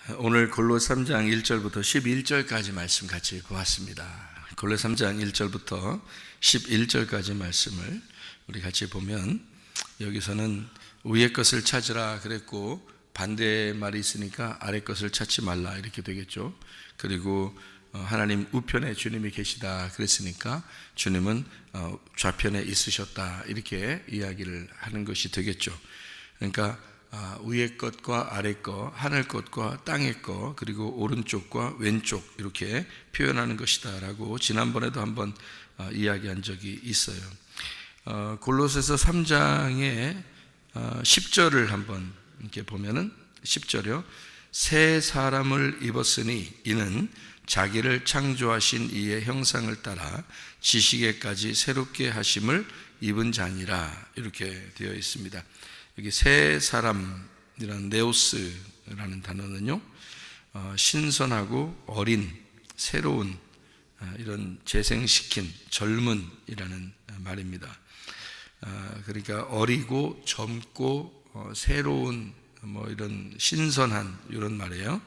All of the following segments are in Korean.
오늘 골로 3장 1절부터 11절까지 말씀 같이 보았습니다. 골로 3장 1절부터 11절까지 말씀을 우리 같이 보면, 여기서는 위의 것을 찾으라 그랬고 반대 말이 있으니까 아래 것을 찾지 말라 이렇게 되겠죠. 그리고 하나님 우편에 주님이 계시다 그랬으니까 주님은 좌편에 있으셨다 이렇게 이야기를 하는 것이 되겠죠. 그러니까 위의 것과 아래 것, 하늘 것과 땅의 것, 그리고 오른쪽과 왼쪽 이렇게 표현하는 것이다 라고 지난번에도 한번 이야기한 적이 있어요. 골로새서 3장의 10절을 한번 이렇게 보면은 10절이요. 새 사람을 입었으니 이는 자기를 창조하신 이의 형상을 따라 지식에까지 새롭게 하심을 입은 자니라 이렇게 되어 있습니다. 여기 새 사람이라는 네오스라는 단어는요, 신선하고 어린, 새로운, 이런 재생시킨, 젊은이라는 말입니다. 그러니까 어리고 젊고 새로운 이런 신선한 이런 말이에요.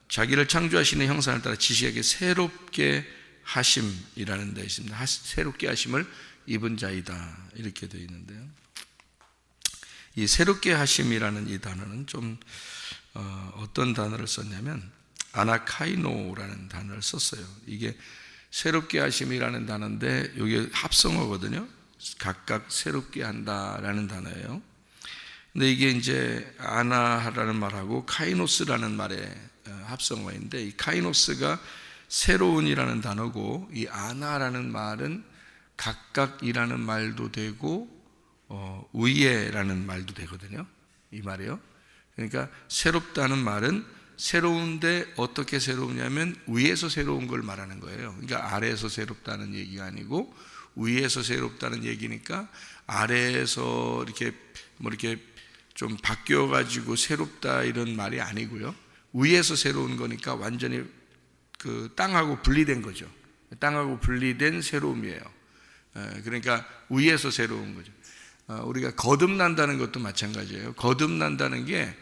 자기를 창조하시는 형상을 따라 지식에게 새롭게 하심이라는 데 있습니다. 새롭게 하심을 입은 자이다 이렇게 되어 있는데요. 이 새롭게 하심이라는 이 단어는 좀 어떤 단어를 썼냐면 아나카이노라는 단어를 썼어요. 이게 새롭게 하심이라는 단어인데 이게 합성어거든요. 각각 새롭게 한다라는 단어예요. 근데 이게 이제 아나라는 말하고 카이노스라는 말의 합성어인데, 이 카이노스가 새로운이라는 단어고 이 아나라는 말은 각각이라는 말도 되고 위에라는 말도 되거든요. 이 말이요. 그러니까 새롭다는 말은 새로운데 어떻게 새로우냐면 위에서 새로운 걸 말하는 거예요. 그러니까 아래에서 새롭다는 얘기가 아니고 위에서 새롭다는 얘기니까 아래에서 이렇게 좀 바뀌어 가지고 새롭다 이런 말이 아니고요. 위에서 새로운 거니까 완전히 그 땅하고 분리된 거죠. 땅하고 분리된 새로움이에요. 그러니까 위에서 새로운 거죠. 우리가 거듭난다는 것도 마찬가지예요. 거듭난다는 게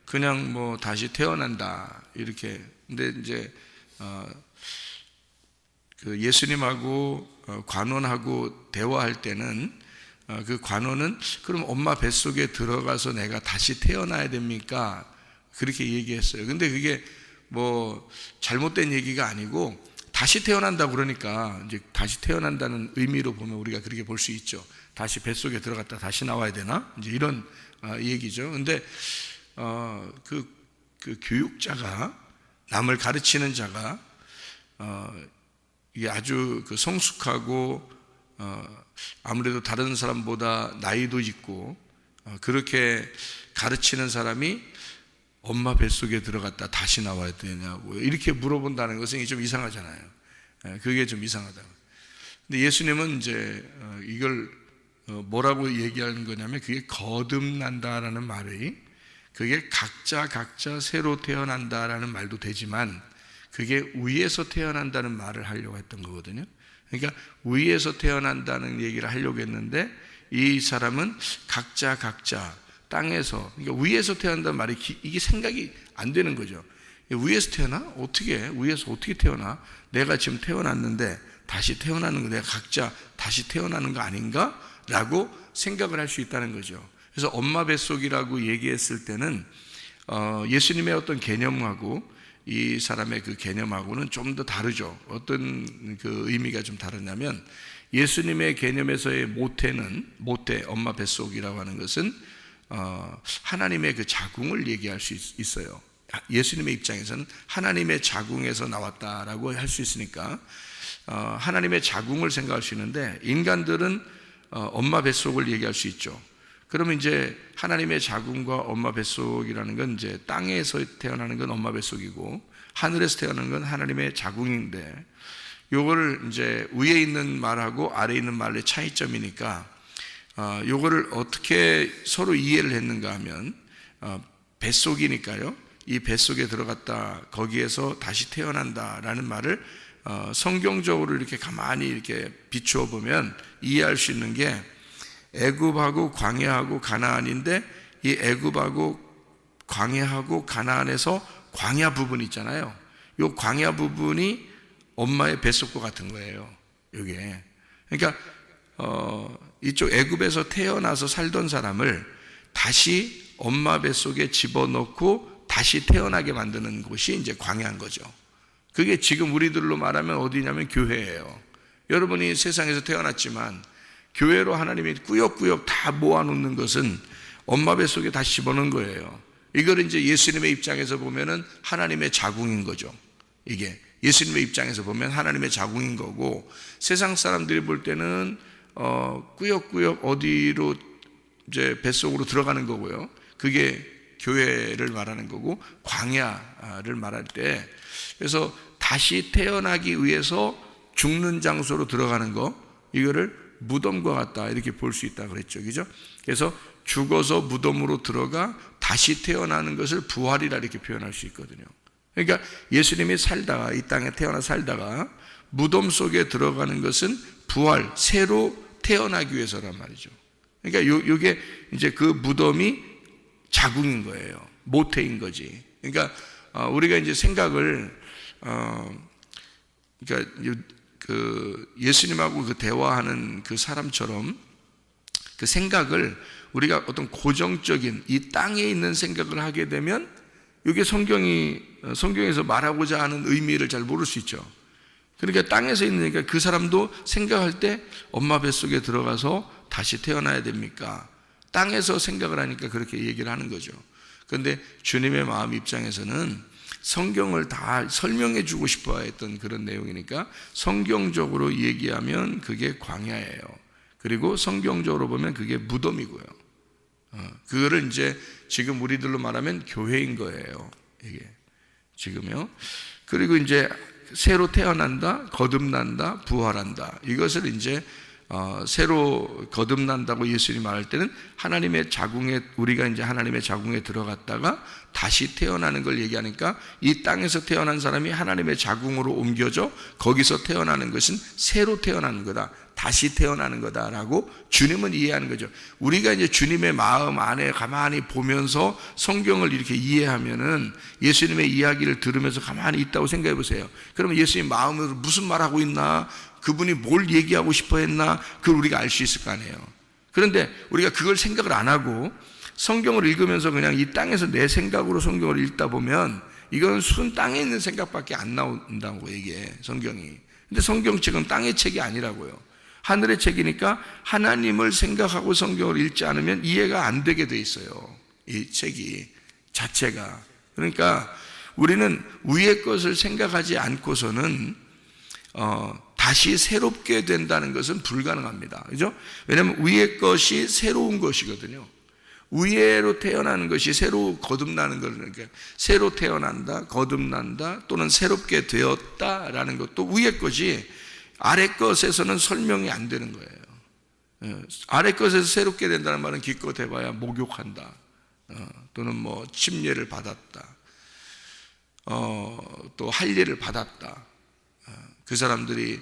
그냥 다시 태어난다 이렇게. 근데 이제 그 예수님하고 관원하고 대화할 때는 그 관원은 그럼 엄마 뱃속에 들어가서 내가 다시 태어나야 됩니까? 그렇게 얘기했어요. 근데 그게 잘못된 얘기가 아니고 다시 태어난다고 그러니까 이제 다시 태어난다는 의미로 보면 우리가 그렇게 볼 수 있죠. 다시 뱃속에 들어갔다 다시 나와야 되나? 이제 이런 얘기죠. 근데 그 교육자가, 남을 가르치는 자가 이게 아주 그 성숙하고 아무래도 다른 사람보다 나이도 있고 그렇게 가르치는 사람이 엄마 뱃속에 들어갔다 다시 나와야 되냐고 이렇게 물어본다는 것은 좀 이상하잖아요. 그게 좀 이상하다. 근데 예수님은 이제 이걸 뭐라고 얘기하는 거냐면, 그게 거듭난다라는 말이, 그게 각자 새로 태어난다라는 말도 되지만 그게 위에서 태어난다는 말을 하려고 했던 거거든요. 그러니까 위에서 태어난다는 얘기를 하려고 했는데 이 사람은 각자 땅에서, 그러니까 위에서 태어난다는 말이 이게 생각이 안 되는 거죠. 위에서 태어나? 위에서 어떻게 태어나? 내가 지금 태어났는데 다시 태어나는 거, 내가 각자 다시 태어나는 거 아닌가? 라고 생각을 할 수 있다는 거죠. 그래서 엄마 뱃속이라고 얘기했을 때는 예수님의 어떤 개념하고 이 사람의 그 개념하고는 좀 더 다르죠. 어떤 그 의미가 좀 다르냐면, 예수님의 개념에서의 모태, 엄마 뱃속이라고 하는 것은 하나님의 그 자궁을 얘기할 수 있어요. 예수님의 입장에서는 하나님의 자궁에서 나왔다라고 할 수 있으니까 하나님의 자궁을 생각할 수 있는데, 인간들은 엄마 뱃속을 얘기할 수 있죠. 그러면 이제 하나님의 자궁과 엄마 뱃속이라는 건 이제 땅에서 태어나는 건 엄마 뱃속이고 하늘에서 태어나는 건 하나님의 자궁인데, 요거를 이제 위에 있는 말하고 아래에 있는 말의 차이점이니까 요거를 어떻게 서로 이해를 했는가 하면, 뱃속이니까요. 이 뱃속에 들어갔다, 거기에서 다시 태어난다라는 말을 성경적으로 이렇게 가만히 이렇게 비추어 보면 이해할 수 있는 게, 애굽하고 광야하고 가나안인데 이 애굽하고 광야하고 가나안에서 광야 부분 있잖아요. 이 광야 부분이 엄마의 뱃속과 같은 거예요. 이게. 그러니까 이쪽 애굽에서 태어나서 살던 사람을 다시 엄마 뱃속에 집어넣고 다시 태어나게 만드는 곳이 이제 광야인 거죠. 그게 지금 우리들로 말하면 어디냐면 교회예요. 여러분이 세상에서 태어났지만 교회로 하나님이 꾸역꾸역 다 모아놓는 것은 엄마 뱃속에 다시 집어넣은 거예요. 이걸 이제 예수님의 입장에서 보면은 하나님의 자궁인 거죠. 이게 예수님의 입장에서 보면 하나님의 자궁인 거고, 세상 사람들이 볼 때는 꾸역꾸역 어디로 이제 뱃속으로 들어가는 거고요. 그게 교회를 말하는 거고, 광야를 말할 때, 그래서 다시 태어나기 위해서 죽는 장소로 들어가는 거, 이거를 무덤과 같다 이렇게 볼 수 있다 그랬죠. 그죠? 그래서 죽어서 무덤으로 들어가 다시 태어나는 것을 부활이라 이렇게 표현할 수 있거든요. 그러니까 예수님이 살다가, 이 땅에 태어나 살다가 무덤 속에 들어가는 것은 부활, 새로 태어나기 위해서란 말이죠. 그러니까 요게 이제 그 무덤이 자궁인 거예요. 모태인 거지. 그러니까 우리가 이제 생각을 그러니까 그 예수님하고 그 대화하는 그 사람처럼 그 생각을 우리가 어떤 고정적인 이 땅에 있는 생각을 하게 되면 이게 성경에서 말하고자 하는 의미를 잘 모를 수 있죠. 그러니까 땅에서 있으니까 그 사람도 생각할 때 엄마 뱃속에 들어가서 다시 태어나야 됩니까? 땅에서 생각을 하니까 그렇게 얘기를 하는 거죠. 그런데 주님의 마음 입장에서는 성경을 다 설명해 주고 싶어 했던 그런 내용이니까 성경적으로 얘기하면 그게 광야예요. 그리고 성경적으로 보면 그게 무덤이고요. 그거를 이제 지금 우리들로 말하면 교회인 거예요. 이게 지금요. 그리고 이제 새로 태어난다, 거듭난다, 부활한다. 이것을 이제 새로 거듭난다고 예수님이 말할 때는 하나님의 자궁에, 우리가 이제 하나님의 자궁에 들어갔다가 다시 태어나는 걸 얘기하니까 이 땅에서 태어난 사람이 하나님의 자궁으로 옮겨져 거기서 태어나는 것은 새로 태어나는 거다, 다시 태어나는 거다라고 주님은 이해하는 거죠. 우리가 이제 주님의 마음 안에 가만히 보면서 성경을 이렇게 이해하면은, 예수님의 이야기를 들으면서 가만히 있다고 생각해 보세요. 그러면 예수님 마음으로 무슨 말하고 있나, 그분이 뭘 얘기하고 싶어 했나, 그걸 우리가 알 수 있을 거 아니에요. 그런데 우리가 그걸 생각을 안 하고 성경을 읽으면서 그냥 이 땅에서 내 생각으로 성경을 읽다 보면 이건 순 땅에 있는 생각밖에 안 나온다고 얘기해, 성경이. 근데 성경책은 땅의 책이 아니라고요. 하늘의 책이니까 하나님을 생각하고 성경을 읽지 않으면 이해가 안 되게 돼 있어요, 이 책이 자체가. 그러니까 우리는 위의 것을 생각하지 않고서는 다시 새롭게 된다는 것은 불가능합니다. 그죠? 왜냐하면 위의 것이 새로운 것이거든요. 위에로 태어나는 것이 새로 거듭나는 거니까, 그러니까 새로 태어난다, 거듭난다, 또는 새롭게 되었다라는 것도 위의 것이 아래 것에서는 설명이 안 되는 거예요. 아래 것에서 새롭게 된다는 말은 기껏 해봐야 목욕한다, 또는 뭐 침례를 받았다, 또 할례를 받았다. 그 사람들이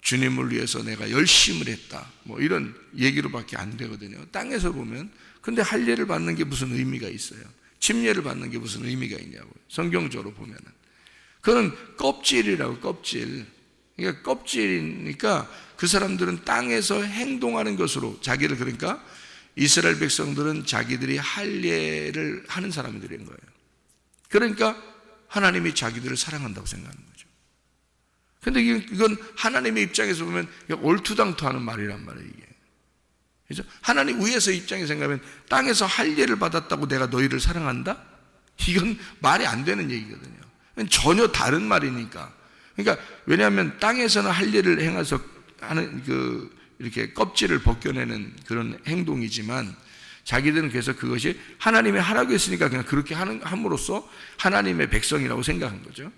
주님을 위해서 내가 열심을 했다, 뭐 이런 얘기로밖에 안 되거든요, 땅에서 보면. 근데 할례를 받는 게 무슨 의미가 있어요? 침례를 받는 게 무슨 의미가 있냐고요, 성경적으로 보면은. 그건 껍질이라고, 껍질. 그러니까 껍질이니까 그 사람들은 땅에서 행동하는 것으로 자기를, 그러니까 이스라엘 백성들은 자기들이 할례를 하는 사람들인 거예요. 그러니까 하나님이 자기들을 사랑한다고 생각하는 거죠. 근데 이건 하나님의 입장에서 보면 얼토당토하는 말이란 말이에요, 이게. 그래서 하나님 위에서 입장에서 생각하면 땅에서 할례를 받았다고 내가 너희를 사랑한다? 이건 말이 안 되는 얘기거든요. 전혀 다른 말이니까. 그러니까 왜냐하면 땅에서는 할례를 행해서 하는 이렇게 껍질을 벗겨내는 그런 행동이지만, 자기들은 그래서 그것이 하나님이 하라고 했으니까 그냥 그렇게 함으로써 하나님의 백성이라고 생각한 거죠.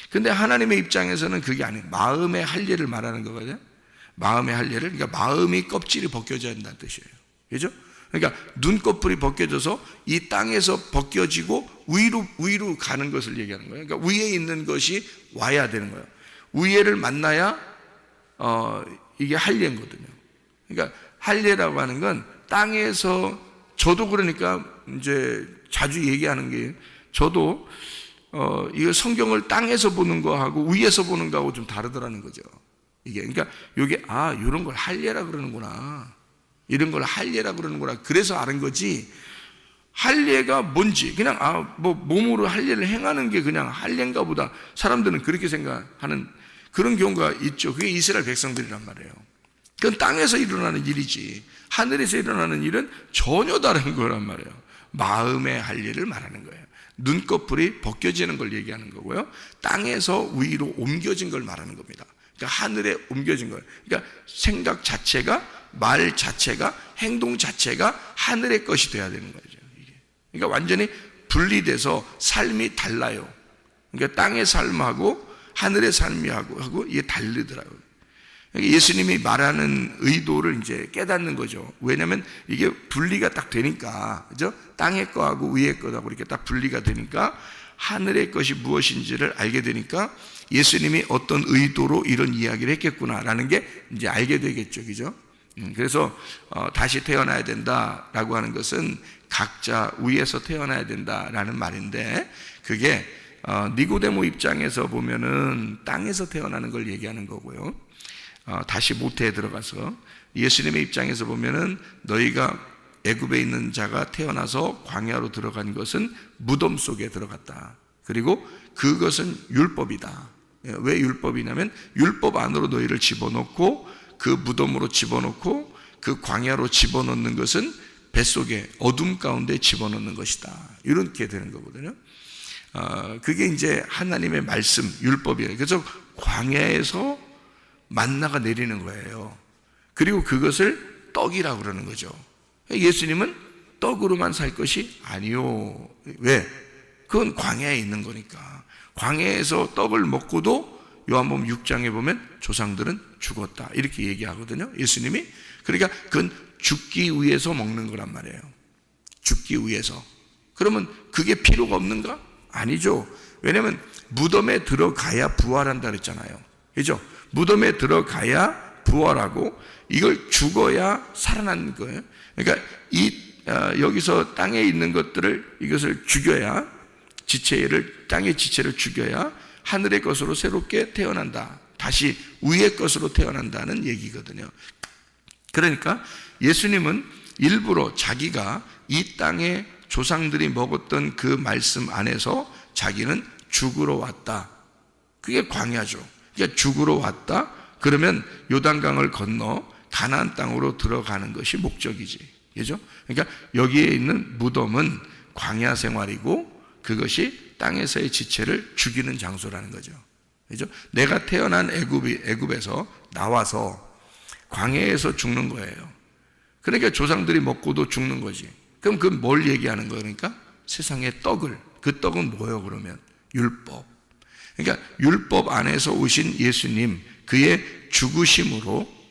근데 하나님의 입장에서는 그게 아니에요. 마음의 할례를 말하는 거거든요. 마음의 할례를, 그러니까 마음이 껍질이 벗겨져야 한다는 뜻이에요. 그죠? 그러니까 눈꺼풀이 벗겨져서 이 땅에서 벗겨지고 위로 가는 것을 얘기하는 거예요. 그러니까 위에 있는 것이 와야 되는 거예요. 위에를 만나야 이게 할례거든요. 그러니까 할례라고 하는 건 땅에서 저도 그러니까 이제 자주 얘기하는 게, 저도 이거 성경을 땅에서 보는 거하고 위에서 보는 거하고 좀 다르더라는 거죠. 이게 그러니까 이게 이런 걸 할례라 그러는구나, 이런 걸 할례라 그러는구나, 그래서 아는 거지. 할례가 뭔지 그냥 뭐 몸으로 할례를 행하는 게 그냥 할례인가 보다, 사람들은 그렇게 생각하는 그런 경우가 있죠. 그게 이스라엘 백성들이란 말이에요. 그건 땅에서 일어나는 일이지 하늘에서 일어나는 일은 전혀 다른 거란 말이에요. 마음의 할례를 말하는 거예요. 눈꺼풀이 벗겨지는 걸 얘기하는 거고요, 땅에서 위로 옮겨진 걸 말하는 겁니다. 그러니까 하늘에 옮겨진 거예요. 그러니까 생각 자체가, 말 자체가, 행동 자체가 하늘의 것이 돼야 되는 거죠. 그러니까 완전히 분리돼서 삶이 달라요. 그러니까 땅의 삶하고 하늘의 삶하고 이게 다르더라고요. 그러니까 예수님이 말하는 의도를 이제 깨닫는 거죠. 왜냐하면 이게 분리가 딱 되니까, 그죠? 땅의 거하고 위의 거하고 이렇게 딱 분리가 되니까 하늘의 것이 무엇인지를 알게 되니까 예수님이 어떤 의도로 이런 이야기를 했겠구나라는 게 이제 알게 되겠죠, 그죠? 그래서 다시 태어나야 된다라고 하는 것은 각자 위에서 태어나야 된다라는 말인데, 그게 니고데모 입장에서 보면은 땅에서 태어나는 걸 얘기하는 거고요, 다시 모태에 들어가서 예수님의 입장에서 보면은 너희가 애굽에 있는 자가 태어나서 광야로 들어간 것은 무덤 속에 들어갔다. 그리고 그것은 율법이다. 왜 율법이냐면 율법 안으로 너희를 집어넣고 그 무덤으로 집어넣고 그 광야로 집어넣는 것은 뱃속에 어둠 가운데 집어넣는 것이다. 이렇게 되는 거거든요. 그게 이제 하나님의 말씀, 율법이에요. 그래서 광야에서 만나가 내리는 거예요. 그리고 그것을 떡이라고 그러는 거죠. 예수님은 떡으로만 살 것이 아니요. 왜? 그건 광야에 있는 거니까. 광야에서 떡을 먹고도 요한복음 6장에 보면 조상들은 죽었다, 이렇게 얘기하거든요, 예수님이. 그러니까 그건 죽기 위해서 먹는 거란 말이에요. 죽기 위해서. 그러면 그게 필요가 없는가? 아니죠. 왜냐하면 무덤에 들어가야 부활한다 그랬잖아요, 그죠? 무덤에 들어가야 부활하고 이걸 죽어야 살아나는 거예요. 그러니까 여기서 땅에 있는 것들을, 이것을 죽여야, 지체를, 땅의 지체를 죽여야 하늘의 것으로 새롭게 태어난다, 다시 위의 것으로 태어난다는 얘기거든요. 그러니까 예수님은 일부러 자기가 이 땅에 조상들이 먹었던 그 말씀 안에서 자기는 죽으러 왔다, 그게 광야죠. 그러니까 죽으러 왔다, 그러면 요단강을 건너 가나안 땅으로 들어가는 것이 목적이지, 그죠? 그러니까 여기에 있는 무덤은 광야 생활이고 그것이 땅에서의 지체를 죽이는 장소라는 거죠, 그죠? 내가 태어난 애굽에서 나와서 광야에서 죽는 거예요. 그러니까 조상들이 먹고도 죽는 거지. 그럼 그 뭘 얘기하는 거예요? 그러니까 세상의 떡을, 그 떡은 뭐예요? 그러면 율법. 그러니까 율법 안에서 오신 예수님, 그의 죽으심으로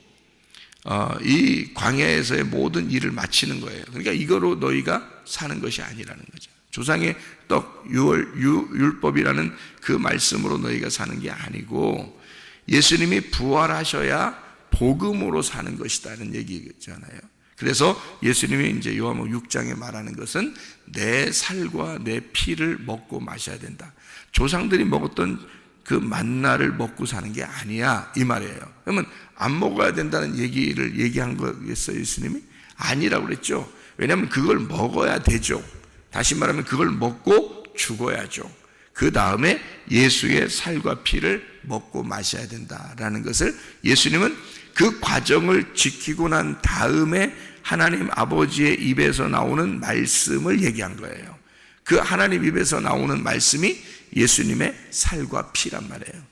이 광야에서의 모든 일을 마치는 거예요. 그러니까 이거로 너희가 사는 것이 아니라는 거죠. 조상의 떡, 율법이라는 그 말씀으로 너희가 사는 게 아니고 예수님이 부활하셔야 복음으로 사는 것이다는 얘기잖아요. 그래서 예수님이 이제 요한복음 6장에 말하는 것은 내 살과 내 피를 먹고 마셔야 된다. 조상들이 먹었던 그 만나를 먹고 사는 게 아니야, 이 말이에요. 그러면 안 먹어야 된다는 얘기를 얘기한 거겠어요, 예수님이? 아니라고 그랬죠. 왜냐하면 그걸 먹어야 되죠. 다시 말하면 그걸 먹고 죽어야죠. 그 다음에 예수의 살과 피를 먹고 마셔야 된다라는 것을 예수님은 그 과정을 지키고 난 다음에 하나님 아버지의 입에서 나오는 말씀을 얘기한 거예요. 그 하나님 입에서 나오는 말씀이 예수님의 살과 피란 말이에요.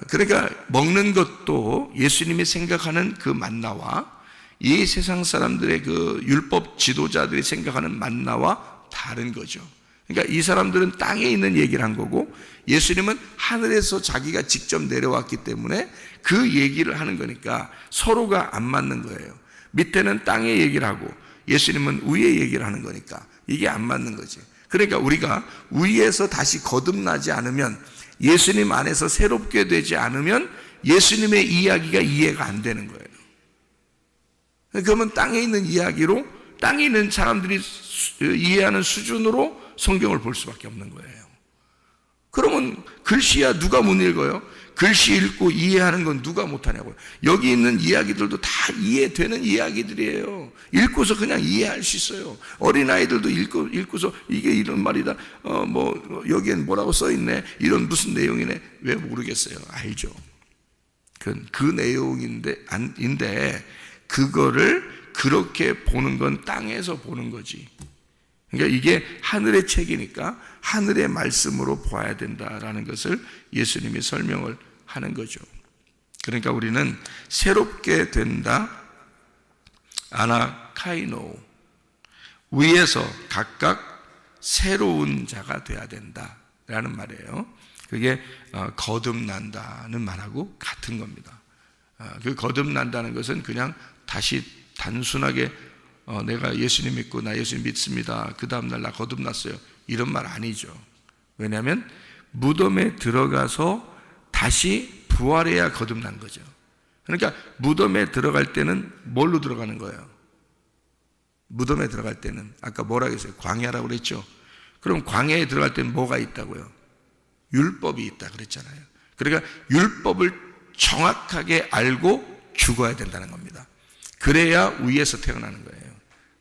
그러니까 먹는 것도 예수님이 생각하는 그 만나와 이 세상 사람들의 그 율법 지도자들이 생각하는 만나와 다른 거죠. 그러니까 이 사람들은 땅에 있는 얘기를 한 거고 예수님은 하늘에서 자기가 직접 내려왔기 때문에 그 얘기를 하는 거니까 서로가 안 맞는 거예요. 밑에는 땅의 얘기를 하고 예수님은 위의 얘기를 하는 거니까 이게 안 맞는 거지. 그러니까 우리가 위에서 다시 거듭나지 않으면, 예수님 안에서 새롭게 되지 않으면 예수님의 이야기가 이해가 안 되는 거예요. 그러면 땅에 있는 이야기로 땅에 있는 사람들이 이해하는 수준으로 성경을 볼 수밖에 없는 거예요. 그러면 글씨야 누가 못 읽어요? 글씨 읽고 이해하는 건 누가 못하냐고요. 여기 있는 이야기들도 다 이해되는 이야기들이에요. 읽고서 그냥 이해할 수 있어요. 어린아이들도 읽고서 이게 이런 말이다, 여기엔 뭐라고 써있네, 이런 무슨 내용이네. 왜 모르겠어요? 알죠. 그 내용인데 그거를 그렇게 보는 건 땅에서 보는 거지. 그러니까 이게 하늘의 책이니까 하늘의 말씀으로 보아야 된다라는 것을 예수님이 설명을 하는 거죠. 그러니까 우리는 새롭게 된다, 아나카이노, 위에서 각각 새로운 자가 돼야 된다라는 말이에요. 그게 거듭난다는 말하고 같은 겁니다. 그 거듭난다는 것은 그냥 다시 단순하게 내가 예수님 믿고 나 예수님 믿습니다, 그 다음날 나 거듭났어요, 이런 말 아니죠. 왜냐하면 무덤에 들어가서 다시 부활해야 거듭난 거죠. 그러니까 무덤에 들어갈 때는 뭘로 들어가는 거예요? 무덤에 들어갈 때는 아까 뭐라고 했어요? 광야라고 그랬죠. 그럼 광야에 들어갈 때는 뭐가 있다고요? 율법이 있다 그랬잖아요. 그러니까 율법을 정확하게 알고 죽어야 된다는 겁니다. 그래야 위에서 태어나는 거예요.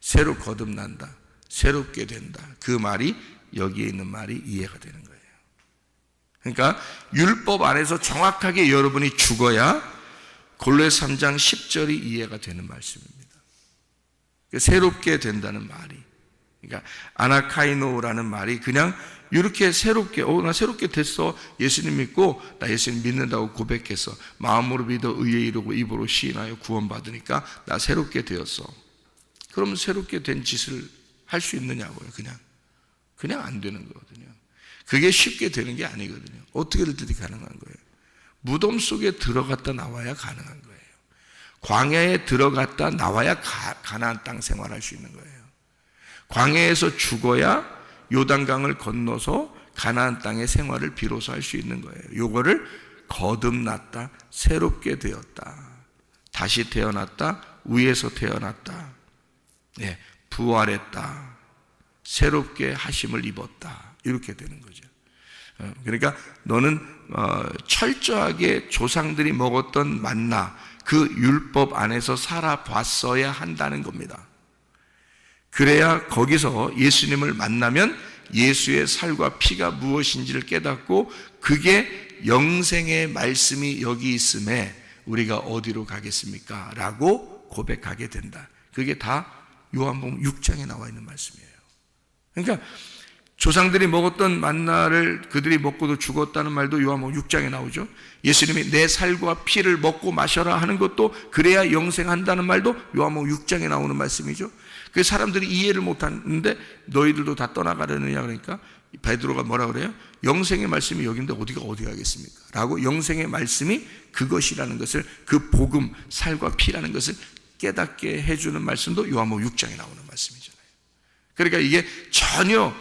새로 거듭난다, 새롭게 된다, 그 말이 여기에 있는 말이 이해가 되는 거예요. 그러니까 율법 안에서 정확하게 여러분이 죽어야 골로새 3장 10절이 이해가 되는 말씀입니다. 새롭게 된다는 말이, 그러니까 아나카이노라는 말이 그냥 이렇게 새롭게, 나 새롭게 됐어, 예수님 믿고 나 예수님 믿는다고 고백해서 마음으로 믿어 의에 이르고 입으로 시인하여 구원받으니까 나 새롭게 되었어. 그러면 새롭게 된 짓을 할 수 있느냐고요. 그냥 안 되는 거거든요. 그게 쉽게 되는 게 아니거든요. 어떻게든지 가능한 거예요. 무덤 속에 들어갔다 나와야 가능한 거예요. 광야에 들어갔다 나와야 가나안 땅 생활할 수 있는 거예요. 광야에서 죽어야 요단강을 건너서 가나안 땅의 생활을 비로소 할 수 있는 거예요. 요거를 거듭났다, 새롭게 되었다, 다시 태어났다, 위에서 태어났다, 부활했다, 새롭게 하심을 입었다, 이렇게 되는 거죠. 그러니까 너는 철저하게 조상들이 먹었던 만나, 그 율법 안에서 살아봤어야 한다는 겁니다. 그래야 거기서 예수님을 만나면 예수의 살과 피가 무엇인지를 깨닫고 그게 영생의 말씀이 여기 있음에 우리가 어디로 가겠습니까? 라고 고백하게 된다. 그게 다 요한복음 6장에 나와 있는 말씀이에요. 그러니까 조상들이 먹었던 만나를 그들이 먹고도 죽었다는 말도 요한복음 6장에 나오죠. 예수님이 내 살과 피를 먹고 마셔라 하는 것도 그래야 영생한다는 말도 요한복음 6장에 나오는 말씀이죠. 그 사람들이 이해를 못하는데 너희들도 다 떠나가려느냐 그러니까 베드로가 뭐라 그래요? 영생의 말씀이 여기인데 어디가 어디 가겠습니까? 라고 영생의 말씀이 그것이라는 것을, 그 복음, 살과 피라는 것을 깨닫게 해주는 말씀도 요한복음 6장에 나오는 말씀이잖아요. 그러니까 이게 전혀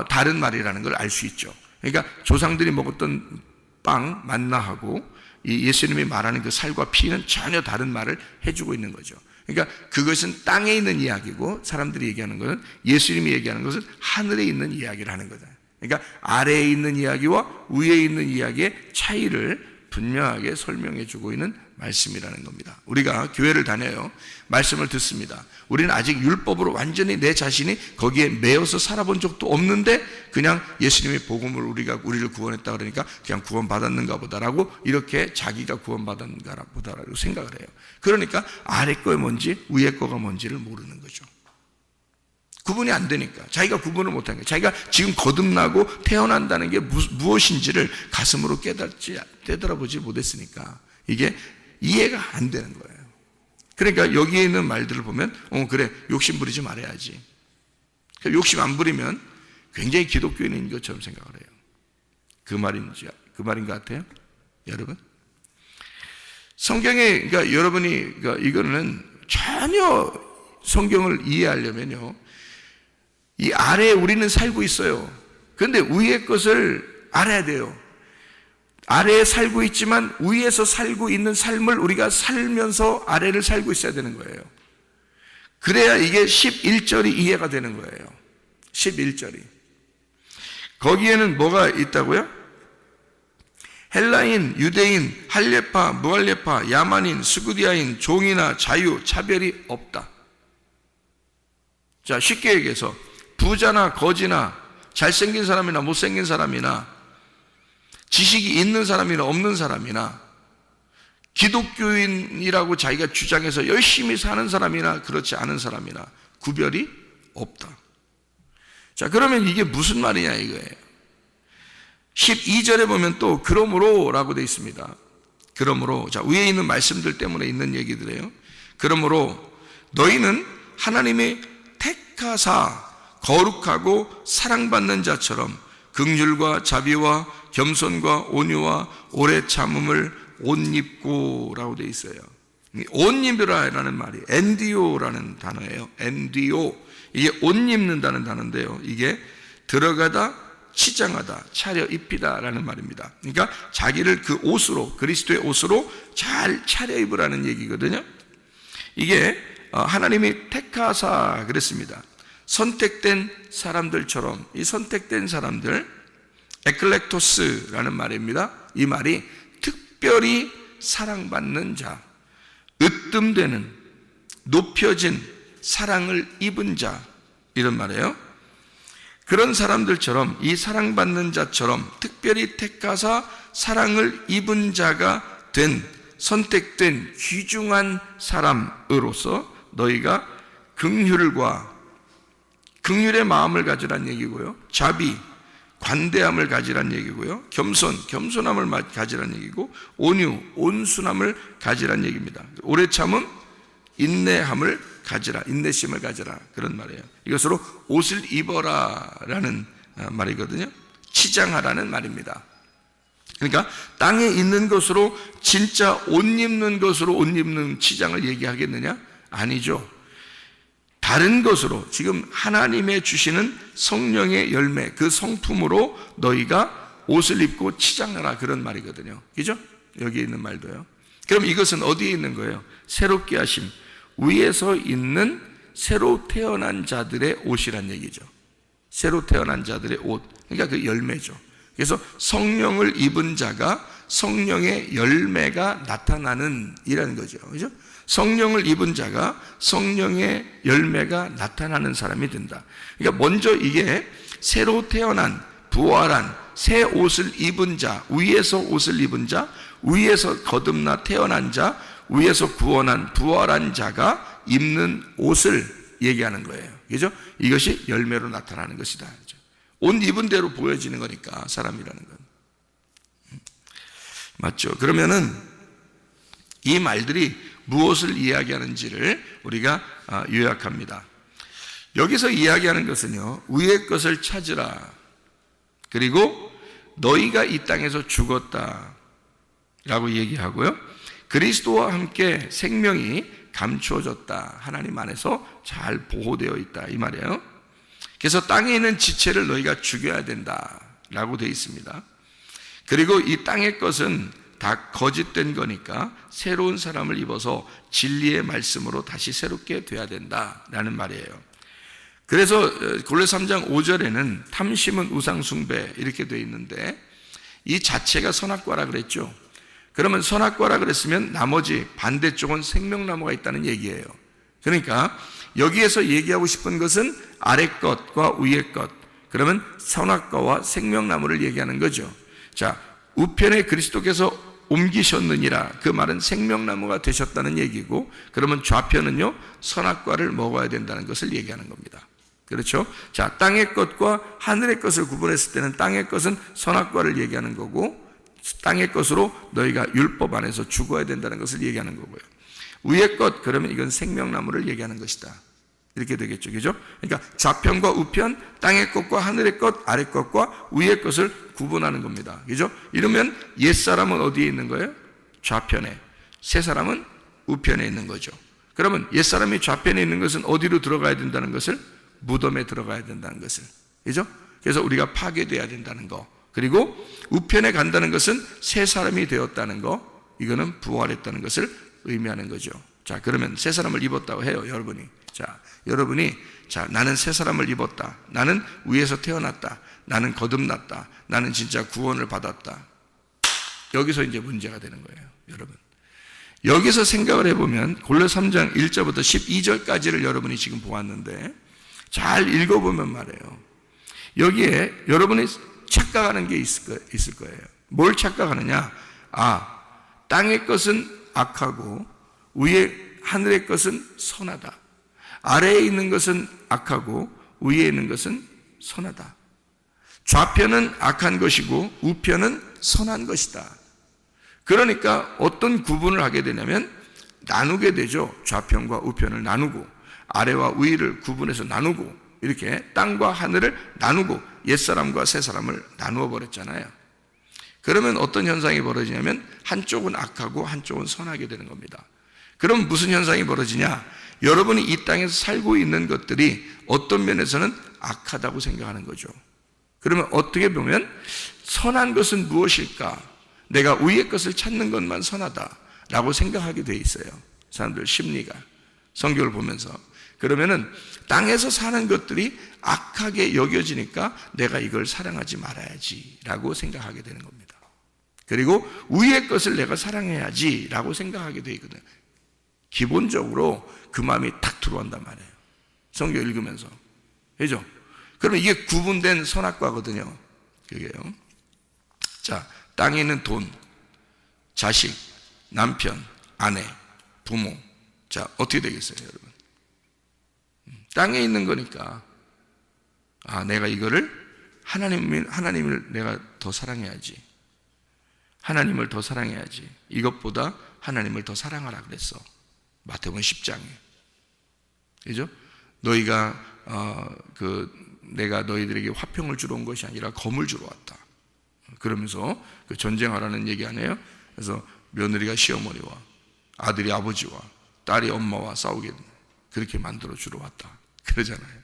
다른 말이라는 걸 알 수 있죠. 그러니까 조상들이 먹었던 빵, 만나하고 이 예수님이 말하는 그 살과 피는 전혀 다른 말을 해주고 있는 거죠. 그러니까 그것은 땅에 있는 이야기고 사람들이 얘기하는 것은, 예수님이 얘기하는 것은 하늘에 있는 이야기를 하는 거다. 그러니까 아래에 있는 이야기와 위에 있는 이야기의 차이를 분명하게 설명해 주고 있는 말씀이라는 겁니다. 우리가 교회를 다녀요. 말씀을 듣습니다. 우리는 아직 율법으로 완전히 내 자신이 거기에 매여서 살아본 적도 없는데 그냥 예수님의 복음을 우리를 구원했다 그러니까 그냥 구원받았는가 보다라고, 이렇게 자기가 구원받았는가 보다라고 생각을 해요. 그러니까 아래 거가 뭔지 위에 거가 뭔지를 모르는 거죠. 구분이 안 되니까, 자기가 구분을 못하는 거예요. 자기가 지금 거듭나고 태어난다는 게 무엇인지를 가슴으로 깨달아보지 못했으니까 이게 이해가 안 되는 거예요. 그러니까 여기에 있는 말들을 보면 그래, 욕심 부리지 말아야지. 욕심 안 부리면 굉장히 기독교인인 것처럼 생각을 해요. 그 말인 것 같아요, 여러분. 성경에, 그러니까 여러분이, 그러니까 이거는 전혀 성경을 이해하려면요, 이 아래에 우리는 살고 있어요. 그런데 위의 것을 알아야 돼요. 아래에 살고 있지만 위에서 살고 있는 삶을 우리가 살면서 아래를 살고 있어야 되는 거예요. 그래야 이게 11절이 이해가 되는 거예요. 11절이. 거기에는 뭐가 있다고요? 헬라인, 유대인, 할례파, 무할례파, 야만인, 스구디아인, 종이나 자유, 차별이 없다. 자, 쉽게 얘기해서 부자나 거지나 잘생긴 사람이나 못생긴 사람이나 지식이 있는 사람이나 없는 사람이나 기독교인이라고 자기가 주장해서 열심히 사는 사람이나 그렇지 않은 사람이나 구별이 없다. 자, 그러면 이게 무슨 말이냐 이거예요. 12절에 보면 또 그러므로 라고 되어 있습니다. 그러므로, 자, 위에 있는 말씀들 때문에 있는 얘기들이에요. 그러므로 너희는 하나님의 택하사 거룩하고 사랑받는 자처럼 긍휼과 자비와 겸손과 온유와 오래 참음을 옷 입고 라고 되어 있어요. 옷 입으라라는 말이 엔디오라는 단어예요. 엔디오. 이게 옷 입는다는 단어인데요. 이게 들어가다, 치장하다, 차려 입히다 라는 말입니다. 그러니까 자기를 그 옷으로, 그리스도의 옷으로 잘 차려 입으라는 얘기거든요. 이게 하나님이 택하사 그랬습니다. 선택된 사람들처럼, 이 선택된 사람들, 에클렉토스라는 말입니다. 이 말이 특별히 사랑받는 자, 으뜸되는, 높여진 사랑을 입은 자, 이런 말이에요. 그런 사람들처럼, 이 사랑받는 자처럼 특별히 택하사 사랑을 입은 자가 된, 선택된 귀중한 사람으로서 너희가 긍휼의 마음을 가지란 얘기고요. 자비, 관대함을 가지란 얘기고요. 겸손함을 가지란 얘기고, 온유, 온순함을 가지란 얘기입니다. 오래 참음, 인내함을 가지라, 인내심을 가지라, 그런 말이에요. 이것으로 옷을 입어라라는 말이거든요. 치장하라는 말입니다. 그러니까 땅에 있는 것으로, 진짜 옷 입는 것으로 옷 입는 치장을 얘기하겠느냐? 아니죠. 다른 것으로, 지금 하나님의 주시는 성령의 열매, 그 성품으로 너희가 옷을 입고 치장하라, 그런 말이거든요. 그죠? 여기 있는 말도요. 그럼 이것은 어디에 있는 거예요? 새롭게 하심, 위에서 있는 새로 태어난 자들의 옷이란 얘기죠. 새로 태어난 자들의 옷, 그러니까 그 열매죠. 그래서 성령을 입은 자가 성령의 열매가 나타나는 이라는 거죠. 그죠? 성령을 입은 자가 성령의 열매가 나타나는 사람이 된다. 그러니까 먼저 이게 새로 태어난, 부활한, 새 옷을 입은 자, 위에서 옷을 입은 자, 위에서 거듭나 태어난 자, 위에서 구원한, 부활한 자가 입는 옷을 얘기하는 거예요. 그죠? 이것이 열매로 나타나는 것이다. 옷 입은 대로 보여지는 거니까, 사람이라는 건. 맞죠? 그러면은 이 말들이 무엇을 이야기하는지를 우리가 요약합니다. 여기서 이야기하는 것은요, 위의 것을 찾으라, 그리고 너희가 이 땅에서 죽었다 라고 얘기하고요, 그리스도와 함께 생명이 감추어졌다, 하나님 안에서 잘 보호되어 있다, 이 말이에요. 그래서 땅에 있는 지체를 너희가 죽여야 된다 라고 되어 있습니다. 그리고 이 땅의 것은 다 거짓된 거니까 새로운 사람을 입어서 진리의 말씀으로 다시 새롭게 돼야 된다라는 말이에요. 그래서 골로새 3장 5절에는 탐심은 우상숭배 이렇게 되어 있는데, 이 자체가 선악과라 그랬죠. 그러면 선악과라 그랬으면 나머지 반대쪽은 생명나무가 있다는 얘기예요. 그러니까 여기에서 얘기하고 싶은 것은 아래 것과 위의 것, 그러면 선악과와 생명나무를 얘기하는 거죠. 자, 우편에 그리스도께서 옮기셨느니라, 그 말은 생명나무가 되셨다는 얘기고, 그러면 좌편은요, 선악과를 먹어야 된다는 것을 얘기하는 겁니다. 그렇죠? 자, 땅의 것과 하늘의 것을 구분했을 때는 땅의 것은 선악과를 얘기하는 거고, 땅의 것으로 너희가 율법 안에서 죽어야 된다는 것을 얘기하는 거고요. 위의 것, 그러면 이건 생명나무를 얘기하는 것이다, 이렇게 되겠죠. 그죠? 그러니까 좌편과 우편, 땅의 것과 하늘의 것, 아래 것과 위의 것을 구분하는 겁니다. 그죠? 이러면 옛사람은 어디에 있는 거예요? 좌편에. 새사람은 우편에 있는 거죠. 그러면 옛사람이 좌편에 있는 것은 어디로 들어가야 된다는 것을? 무덤에 들어가야 된다는 것을. 그죠? 그래서 우리가 파괴돼야 된다는 거. 그리고 우편에 간다는 것은 새 사람이 되었다는 거, 이거는 부활했다는 것을 의미하는 거죠. 자, 그러면 새 사람을 입었다고 해요, 여러분이. 자, 여러분이 나는 새 사람을 입었다. 나는 위에서 태어났다. 나는 거듭났다. 나는 진짜 구원을 받았다. 여기서 이제 문제가 되는 거예요, 여러분. 여기서 생각을 해보면 골로새 3장 1절부터 12절까지를 여러분이 지금 보았는데 잘 읽어보면 말이에요. 여기에 여러분이 착각하는 게 있을 거예요. 뭘 착각하느냐? 땅의 것은 악하고 위에 하늘의 것은 선하다. 아래에 있는 것은 악하고 위에 있는 것은 선하다. 좌편은 악한 것이고 우편은 선한 것이다. 그러니까 어떤 구분을 하게 되냐면 나누게 되죠. 좌편과 우편을 나누고 아래와 위를 구분해서 나누고 이렇게 땅과 하늘을 나누고 옛사람과 새사람을 나누어 버렸잖아요. 그러면 어떤 현상이 벌어지냐면 한쪽은 악하고 한쪽은 선하게 되는 겁니다. 그럼 무슨 현상이 벌어지냐? 여러분이 이 땅에서 살고 있는 것들이 어떤 면에서는 악하다고 생각하는 거죠. 그러면 어떻게 보면 선한 것은 무엇일까? 내가 위의 것을 찾는 것만 선하다라고 생각하게 돼 있어요. 사람들 심리가 성경을 보면서. 그러면은 땅에서 사는 것들이 악하게 여겨지니까 내가 이걸 사랑하지 말아야지라고 생각하게 되는 겁니다. 그리고 위의 것을 내가 사랑해야지라고 생각하게 돼 있거든요. 기본적으로 그 마음이 탁 들어온단 말이에요. 성경 읽으면서. 그죠? 그러면 이게 구분된 선악과거든요. 그게요. 자, 땅에 있는 돈, 자식, 남편, 아내, 부모. 자, 어떻게 되겠어요, 여러분? 땅에 있는 거니까 내가 이거를 하나님을 내가 더 사랑해야지. 하나님을 더 사랑해야지. 이것보다 하나님을 더 사랑하라 그랬어. 마태복음 10장에. 그죠? 너희가 내가 너희들에게 화평을 주러 온 것이 아니라 검을 주러 왔다. 그러면서 그 전쟁하라는 얘기 안 해요? 그래서 며느리가 시어머니와 아들이 아버지와 딸이 엄마와 싸우게 그렇게 만들어 주러 왔다. 그러잖아요.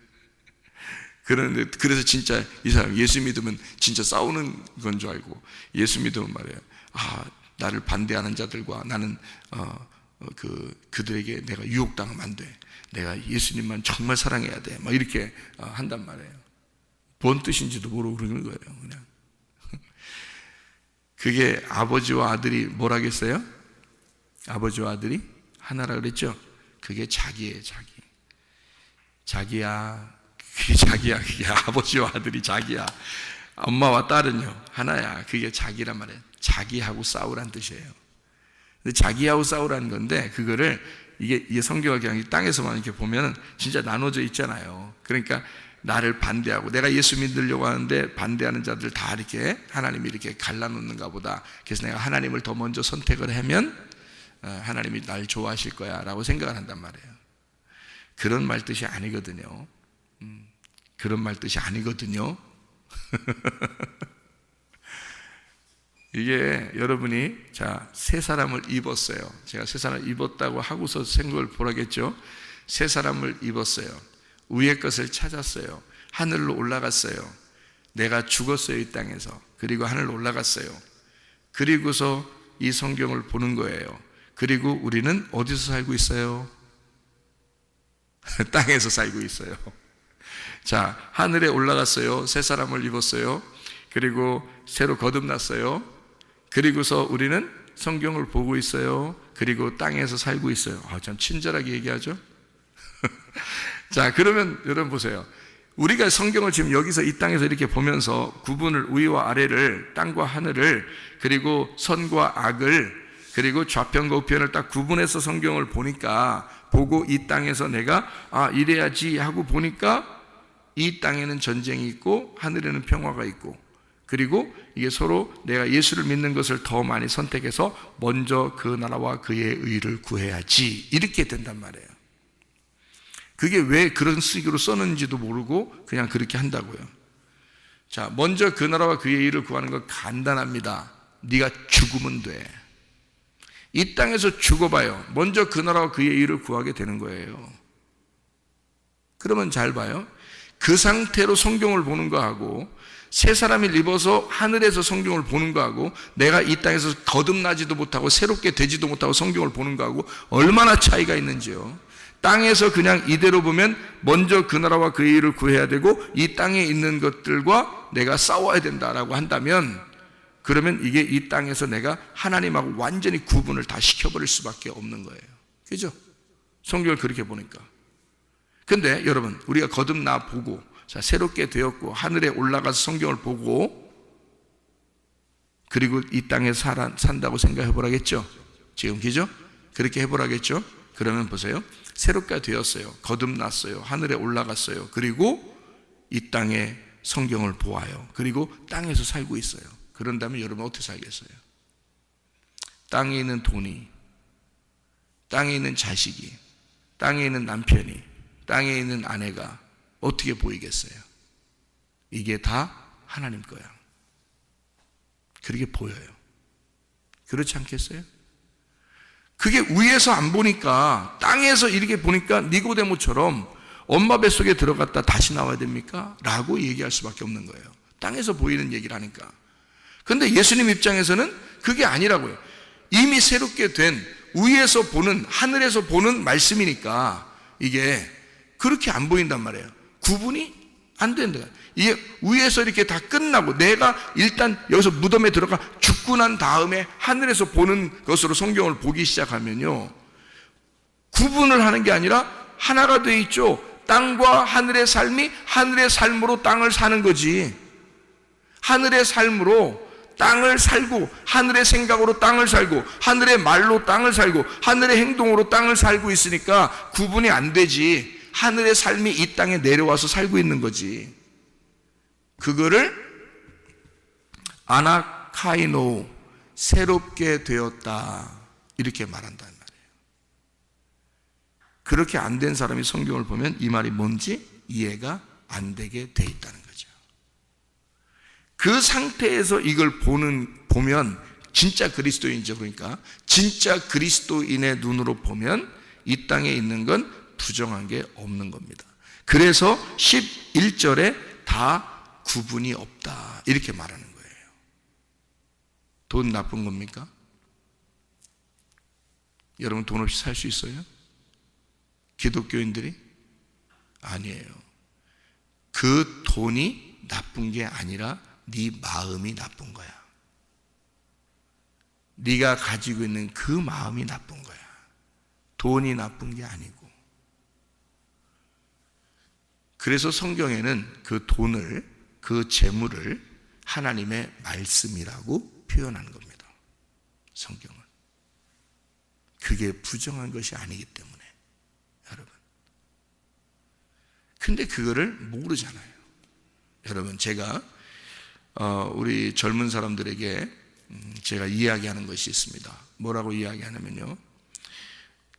그런데 그래서 진짜 이 사람 예수 믿으면 진짜 싸우는 건 줄 알고 예수 믿으면 말이에요. 나를 반대하는 자들과 나는 그들에게 내가 유혹당하면 안 돼. 내가 예수님만 정말 사랑해야 돼. 막 이렇게 한단 말이에요. 뭔 뜻인지도 모르고 그러는 거예요. 그냥. 그게 아버지와 아들이 뭐라겠어요? 아버지와 아들이 하나라 그랬죠? 그게 자기예요, 자기. 자기야. 그게 자기야. 그게 아버지와 아들이 자기야. 엄마와 딸은요, 하나야. 그게 자기란 말이에요. 자기하고 싸우란 뜻이에요. 근데 자기하고 싸우라는 건데, 그거를 이게 성경을 그냥 땅에서만 이렇게 보면 진짜 나눠져 있잖아요. 그러니까 나를 반대하고 내가 예수 믿으려고 하는데 반대하는 자들 다 이렇게 하나님이 이렇게 갈라놓는가 보다. 그래서 내가 하나님을 더 먼저 선택을 하면 하나님이 날 좋아하실 거야 라고 생각을 한단 말이에요. 그런 말 뜻이 아니거든요. 그런 말 뜻이 아니거든요. 이게 여러분이 새 사람을 입었어요. 제가 새 사람을 입었다고 하고서 생각을 보라겠죠. 새 사람을 입었어요. 위의 것을 찾았어요. 하늘로 올라갔어요. 내가 죽었어요, 이 땅에서. 그리고 하늘로 올라갔어요. 그리고서 이 성경을 보는 거예요. 그리고 우리는 어디서 살고 있어요? 땅에서 살고 있어요. 자, 하늘에 올라갔어요. 새 사람을 입었어요. 그리고 새로 거듭났어요. 그리고서 우리는 성경을 보고 있어요. 그리고 땅에서 살고 있어요. 참 친절하게 얘기하죠. 자, 그러면 여러분 보세요. 우리가 성경을 지금 여기서 이 땅에서 이렇게 보면서 구분을 위와 아래를 땅과 하늘을 그리고 선과 악을 그리고 좌편과 우편을 딱 구분해서 성경을 보니까 보고 이 땅에서 내가 이래야지 하고 보니까 이 땅에는 전쟁이 있고 하늘에는 평화가 있고 그리고 이게 서로 내가 예수를 믿는 것을 더 많이 선택해서 먼저 그 나라와 그의 의를 구해야지 이렇게 된단 말이에요. 그게 왜 그런 식으로 썼는지도 모르고 그냥 그렇게 한다고요. 자, 먼저 그 나라와 그의 의를 구하는 건 간단합니다. 네가 죽으면 돼. 이 땅에서 죽어봐요. 먼저 그 나라와 그의 의를 구하게 되는 거예요. 그러면 잘 봐요. 그 상태로 성경을 보는 거하고 새 사람을 입어서 하늘에서 성경을 보는 거하고 내가 이 땅에서 거듭나지도 못하고 새롭게 되지도 못하고 성경을 보는 거하고 얼마나 차이가 있는지요. 땅에서 그냥 이대로 보면 먼저 그 나라와 그 일을 구해야 되고 이 땅에 있는 것들과 내가 싸워야 된다라고 한다면, 그러면 이게 이 땅에서 내가 하나님하고 완전히 구분을 다 시켜버릴 수밖에 없는 거예요. 그죠? 성경을 그렇게 보니까. 근데 여러분, 우리가 거듭나 보고, 자, 새롭게 되었고 하늘에 올라가서 성경을 보고, 그리고 이 땅에 산다고 생각해 보라겠죠? 지금 그죠? 그렇게 해보라겠죠? 그러면 보세요. 새롭게 되었어요. 거듭났어요. 하늘에 올라갔어요. 그리고 이 땅에 성경을 보아요. 그리고 땅에서 살고 있어요. 그런다면 여러분 어떻게 살겠어요? 땅에 있는 돈이, 땅에 있는 자식이, 땅에 있는 남편이, 땅에 있는 아내가 어떻게 보이겠어요? 이게 다 하나님 거야. 그렇게 보여요. 그렇지 않겠어요? 그게 위에서 안 보니까, 땅에서 이렇게 보니까 니고데모처럼 엄마 뱃속에 들어갔다 다시 나와야 됩니까? 라고 얘기할 수밖에 없는 거예요. 땅에서 보이는 얘기를 하니까. 근데 예수님 입장에서는 그게 아니라고요. 이미 새롭게 된 위에서 보는, 하늘에서 보는 말씀이니까 이게 그렇게 안 보인단 말이에요. 구분이 안 된다. 이게 위에서 이렇게 다 끝나고 내가 일단 여기서 무덤에 들어가 죽고 난 다음에 하늘에서 보는 것으로 성경을 보기 시작하면요, 구분을 하는 게 아니라 하나가 돼 있죠. 땅과 하늘의 삶이 하늘의 삶으로 땅을 사는 거지. 하늘의 삶으로 땅을 살고, 하늘의 생각으로 땅을 살고, 하늘의 말로 땅을 살고, 하늘의 행동으로 땅을 살고 있으니까 구분이 안 되지. 하늘의 삶이 이 땅에 내려와서 살고 있는 거지. 그거를 아나카이노, 새롭게 되었다, 이렇게 말한다는 말이에요. 그렇게 안 된 사람이 성경을 보면 이 말이 뭔지 이해가 안 되게 돼 있다는 거죠. 그 상태에서 이걸 보면 진짜 그리스도인이죠. 그러니까 진짜 그리스도인의 눈으로 보면 이 땅에 있는 건 부정한 게 없는 겁니다. 그래서 11절에 다 구분이 없다, 이렇게 말하는 거예요. 돈 나쁜 겁니까? 여러분 돈 없이 살 수 있어요? 기독교인들이? 아니에요. 그 돈이 나쁜 게 아니라 네 마음이 나쁜 거야. 네가 가지고 있는 그 마음이 나쁜 거야. 돈이 나쁜 게 아니고. 그래서 성경에는 그 돈을, 그 재물을 하나님의 말씀이라고 표현하는 겁니다. 성경은. 그게 부정한 것이 아니기 때문에, 여러분. 근데 그거를 모르잖아요. 여러분, 제가 우리 젊은 사람들에게 제가 이야기하는 것이 있습니다. 뭐라고 이야기하냐면요,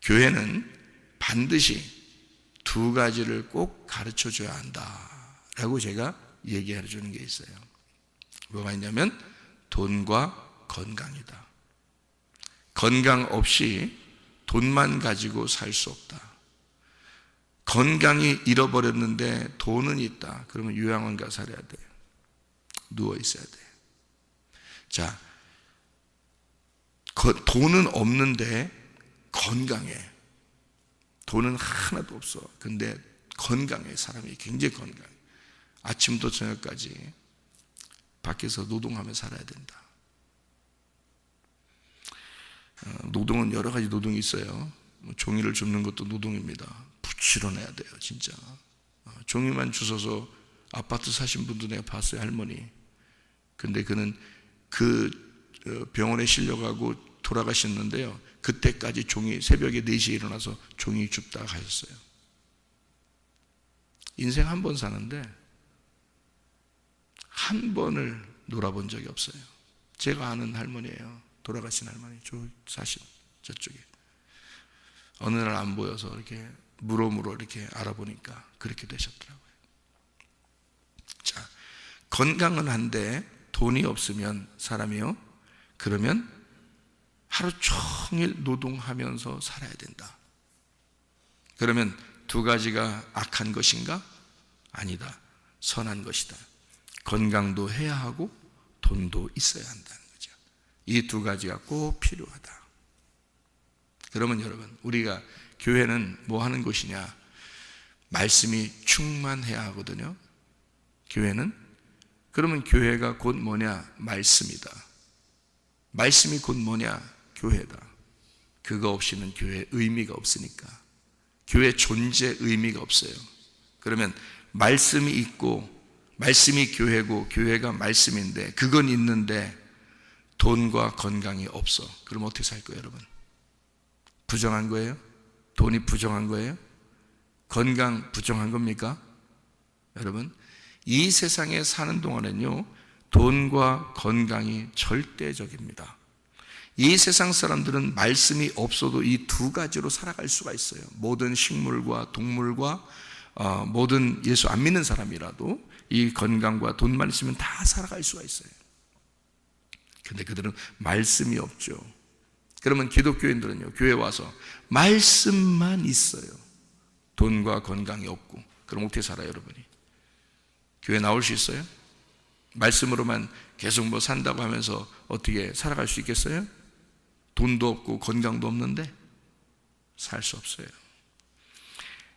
교회는 반드시 두 가지를 꼭 가르쳐 줘야 한다라고 제가 얘기해 주는 게 있어요. 뭐가 있냐면 돈과 건강이다. 건강 없이 돈만 가지고 살 수 없다. 건강이 잃어버렸는데 돈은 있다. 그러면 요양원 가서 살아야 돼. 누워 있어야 돼. 자, 돈은 없는데 건강해. 돈은 하나도 없어. 근데 건강해. 사람이 굉장히 건강해. 아침부터 저녁까지 밖에서 노동하며 살아야 된다. 노동은 여러 가지 노동이 있어요. 종이를 줍는 것도 노동입니다. 부지런해야 돼요, 진짜. 종이만 주워서 아파트 사신 분도 내가 봤어요, 할머니. 근데 그는 그 병원에 실려가고 돌아가셨는데요, 그때까지 종이, 새벽에 4시에 일어나서 종이 줍다가 가셨어요. 인생 한 번 사는데 한 번을 놀아본 적이 없어요. 제가 아는 할머니예요. 돌아가신 할머니, 사신 저쪽에. 어느 날 안 보여서 이렇게 물어물어 이렇게 알아보니까 그렇게 되셨더라고요. 자, 건강은 한데 돈이 없으면 사람이요, 그러면 하루 종일 노동하면서 살아야 된다. 그러면 두 가지가 악한 것인가? 아니다. 선한 것이다. 건강도 해야 하고 돈도 있어야 한다는 거죠. 이 두 가지가 꼭 필요하다. 그러면 여러분, 우리가 교회는 뭐 하는 곳이냐? 말씀이 충만해야 하거든요. 교회는. 그러면 교회가 곧 뭐냐? 말씀이다. 말씀이 곧 뭐냐? 교회다. 그거 없이는 교회의 의미가 없으니까. 교회 존재 의미가 없어요. 그러면 말씀이 있고 말씀이 교회고 교회가 말씀인데 그건 있는데 돈과 건강이 없어. 그럼 어떻게 살 거예요, 여러분? 부정한 거예요? 돈이 부정한 거예요? 건강 부정한 겁니까? 여러분, 이 세상에 사는 동안은요, 돈과 건강이 절대적입니다. 이 세상 사람들은 말씀이 없어도 이 두 가지로 살아갈 수가 있어요. 모든 식물과 동물과 모든 예수 안 믿는 사람이라도 이 건강과 돈만 있으면 다 살아갈 수가 있어요. 근데 그들은 말씀이 없죠. 그러면 기독교인들은요, 교회 와서 말씀만 있어요. 돈과 건강이 없고. 그럼 어떻게 살아요, 여러분이? 교회 나올 수 있어요? 말씀으로만 계속 뭐 산다고 하면서 어떻게 살아갈 수 있겠어요? 돈도 없고 건강도 없는데 살 수 없어요.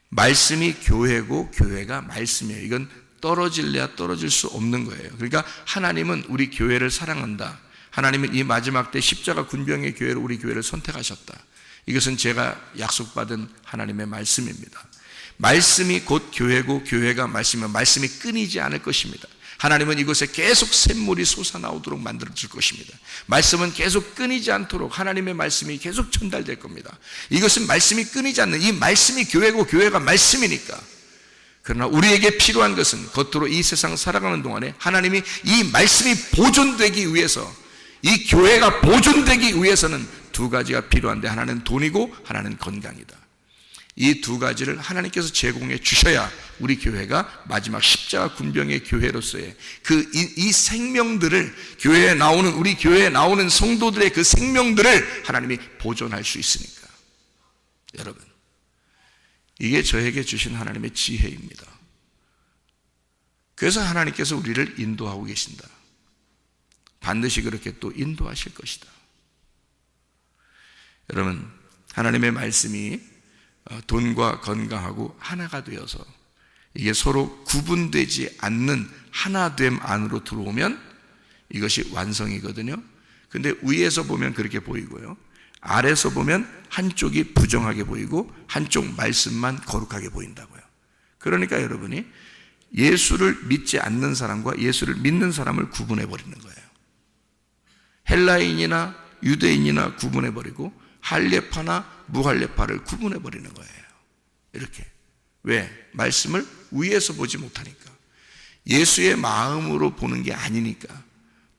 말씀이 교회고 교회가 말씀이에요. 이건 떨어질래야 떨어질 수 없는 거예요. 그러니까 하나님은 우리 교회를 사랑한다. 하나님은 이 마지막 때 십자가 군병의 교회로 우리 교회를 선택하셨다. 이것은 제가 약속받은 하나님의 말씀입니다. 말씀이 곧 교회고 교회가 말씀이면 말씀이 끊이지 않을 것입니다. 하나님은 이곳에 계속 샘물이 솟아나오도록 만들어 줄 것입니다. 말씀은 계속 끊이지 않도록 하나님의 말씀이 계속 전달될 겁니다. 이것은 말씀이 끊이지 않는, 이 말씀이 교회고 교회가 말씀이니까. 그러나 우리에게 필요한 것은 겉으로 이 세상 살아가는 동안에 하나님이 이 말씀이 보존되기 위해서, 이 교회가 보존되기 위해서는 두 가지가 필요한데, 하나는 돈이고 하나는 건강이다. 이 두 가지를 하나님께서 제공해 주셔야 우리 교회가 마지막 십자가 군병의 교회로서의 이 생명들을, 교회에 나오는, 우리 교회에 나오는 성도들의 그 생명들을 하나님이 보존할 수 있으니까. 여러분, 이게 저에게 주신 하나님의 지혜입니다. 그래서 하나님께서 우리를 인도하고 계신다. 반드시 그렇게 또 인도하실 것이다. 여러분, 하나님의 말씀이 돈과 건강하고 하나가 되어서 이게 서로 구분되지 않는 하나됨 안으로 들어오면 이것이 완성이거든요. 근데 위에서 보면 그렇게 보이고요, 아래에서 보면 한쪽이 부정하게 보이고 한쪽 말씀만 거룩하게 보인다고요. 그러니까 여러분이 예수를 믿지 않는 사람과 예수를 믿는 사람을 구분해 버리는 거예요. 헬라인이나 유대인이나 구분해 버리고 할례파나 무할례파를 구분해 버리는 거예요. 이렇게. 왜? 말씀을 위에서 보지 못하니까. 예수의 마음으로 보는 게 아니니까.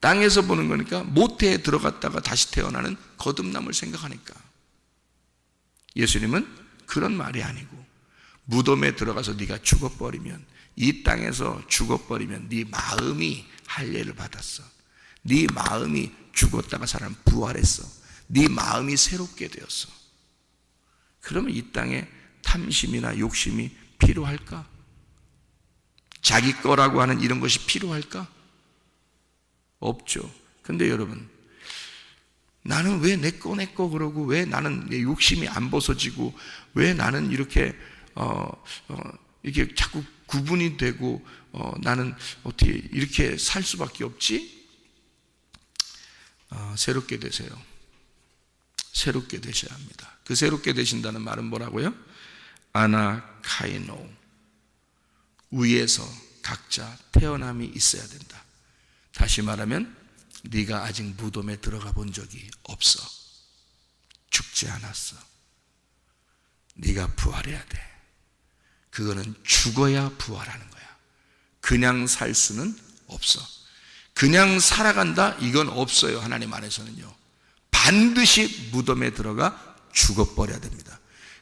땅에서 보는 거니까 모태에 들어갔다가 다시 태어나는 거듭남을 생각하니까. 예수님은 그런 말이 아니고, 무덤에 들어가서 네가 죽어버리면, 이 땅에서 죽어버리면 네 마음이 할례를 받았어. 네 마음이 죽었다가 사람 부활했어. 네 마음이 새롭게 되었어. 그러면 이 땅에 탐심이나 욕심이 필요할까? 자기 거라고 하는 이런 것이 필요할까? 없죠. 근데 여러분, 나는 왜 내 거 그러고, 왜 나는 내 욕심이 안 벗어지고, 왜 나는 이렇게 이게 자꾸 구분이 되고, 나는 어떻게 이렇게 살 수밖에 없지? 새롭게 되세요. 새롭게 되셔야 합니다. 그 새롭게 되신다는 말은 뭐라고요? 아나카이노, 위에서 각자 태어남이 있어야 된다. 다시 말하면 네가 아직 무덤에 들어가 본 적이 없어. 죽지 않았어. 네가 부활해야 돼. 그거는 죽어야 부활하는 거야. 그냥 살 수는 없어. 그냥 살아간다? 이건 없어요. 하나님 안에서는요. 반드시 무덤에 들어가 죽어버려야 됩니다.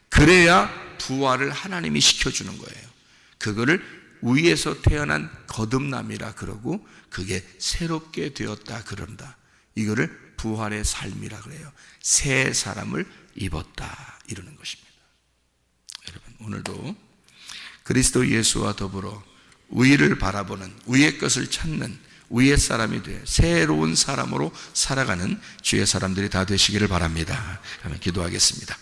그래야 부활을 하나님이 시켜주는 거예요. 그거를 위에서 태어난 거듭남이라 그러고, 그게 새롭게 되었다 그런다. 이거를 부활의 삶이라 그래요. 새 사람을 입었다 이러는 것입니다. 여러분, 오늘도 그리스도 예수와 더불어 위를 바라보는, 위의 것을 찾는 위의 사람이 돼 새로운 사람으로 살아가는 주의 사람들이 다 되시기를 바랍니다. 그러면 기도하겠습니다.